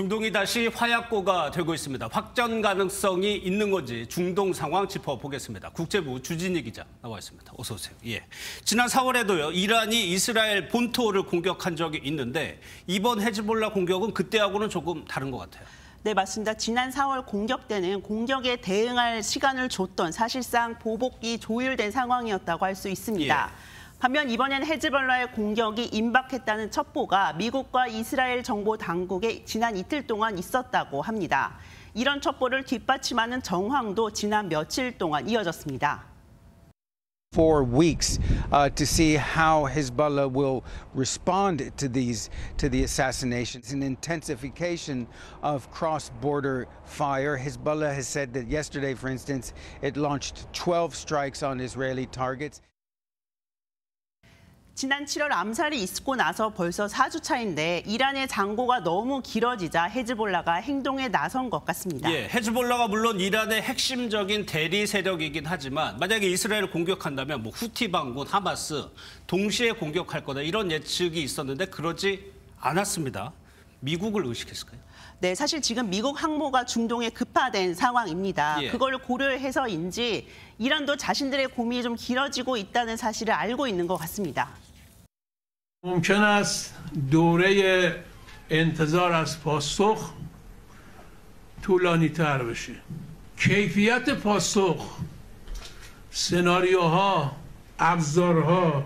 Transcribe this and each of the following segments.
중동이 다시 화약고가 되고 있습니다. 확전 가능성이 있는 건지 중동 상황 짚어보겠습니다. 국제부 주진희 기자 나와 있습니다. 어서 오세요. 예. 지난 4월에도요. 이란이 이스라엘 본토를 공격한 적이 있는데 이번 헤즈볼라 공격은 그때하고는 조금 다른 것 같아요. 네, 맞습니다. 지난 4월 공격 때는 공격에 대응할 시간을 줬던 사실상 보복이 조율된 상황이었다고 할 수 있습니다. 예. 반면 이번엔 헤즈볼라의 공격이 임박했다는 첩보가 미국과 이스라엘 정보 당국에 지난 이틀 동안 있었다고 합니다. 이런 첩보를 뒷받침하는 정황도 지난 며칠 동안 이어졌습니다. For weeks to see how Hezbollah will respond to the assassinations. An intensification of cross-border fire. Hezbollah has said that yesterday, for instance, it launched 12 strikes on Israeli targets. 지난 7월 암살이 있고 나서 벌써 4주 차인데 이란의 장고가 너무 길어지자 헤즈볼라가 행동에 나선 것 같습니다. 예, 헤즈볼라가 물론 이란의 핵심적인 대리 세력이긴 하지만 만약에 이스라엘을 공격한다면 후티 반군, 하마스 동시에 공격할 거다 이런 예측이 있었는데 그러지 않았습니다. 미국을 의식했을까요? 네, 사실 지금 미국 항모가 중동에 급파된 상황입니다. 예. 그걸 고려해서인지 이란도 자신들의 고민이 좀 길어지고 있다는 사실을 알고 있는 것 같습니다. ممکن است دوره انتظار از پاسخ طولانی‌تر بشه. کیفیت پاسخ، سناریوها، ابزارها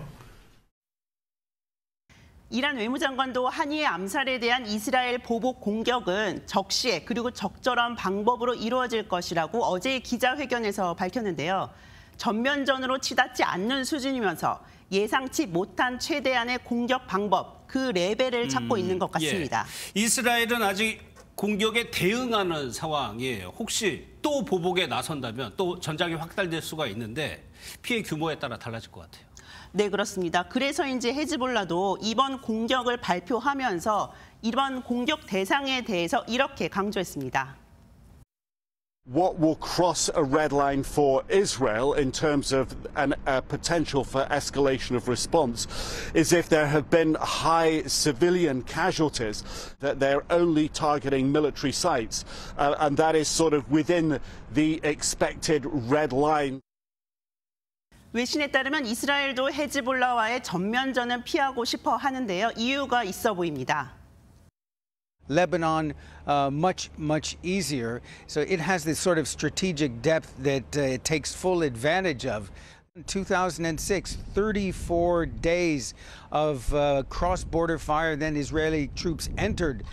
이란 외무장관도 한이의 암살에 대한 이스라엘 보복 공격은 적시에 그리고 적절한 방법으로 이루어질 것이라고 어제 기자회견에서 밝혔는데요. 전면전으로 치닫지 않는 수준이면서 예상치 못한 최대한의 공격 방법, 그 레벨을 찾고 있는 것 같습니다. 예. 이스라엘은 아직 공격에 대응하는 상황이에요. 혹시 또 보복에 나선다면 또 전장이 확대될 수가 있는데 피해 규모에 따라 달라질 것 같아요. 네, 그렇습니다. 그래서인지 헤즈볼라도 이번 공격을 발표하면서 이번 공격 대상에 대해서 이렇게 강조했습니다. What will cross a red line for Israel in terms of a potential for escalation of response is if there have been high civilian casualties, that they're only targeting military sites, and that is sort of within the expected red line. 외신에 따르면 이스라엘도 헤즈볼라와의 전면전은 피하고 싶어 하는데요. 이유가 있어 보입니다. Lebanon much easier. So it has this sort of strategic depth that it takes full advantage of. In 2006, 34 days of cross-border fire, then Israeli troops entered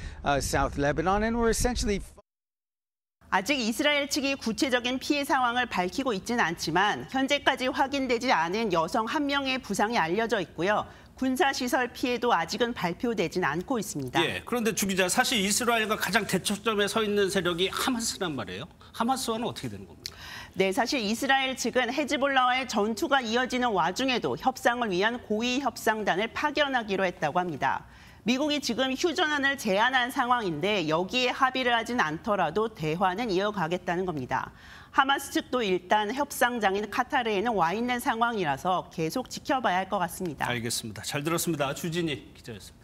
South Lebanon and were essentially 아직 이스라엘 측이 구체적인 피해 상황을 밝히고 있지는 않지만 현재까지 확인되지 않은 여성 1명의 부상이 알려져 있고요. 군사시설 피해도 아직은 발표되진 않고 있습니다. 예, 그런데 주 기자, 사실 이스라엘과 가장 대척점에 서 있는 세력이 하마스란 말이에요. 하마스와는 어떻게 되는 겁니까? 네, 사실 이스라엘 측은 헤즈볼라와의 전투가 이어지는 와중에도 협상을 위한 고위 협상단을 파견하기로 했다고 합니다. 미국이 지금 휴전안을 제안한 상황인데 여기에 합의를 하진 않더라도 대화는 이어가겠다는 겁니다. 하마스 측도 일단 협상장인 카타르에는 와 있는 상황이라서 계속 지켜봐야 할 것 같습니다. 알겠습니다. 잘 들었습니다. 주진희 기자였습니다.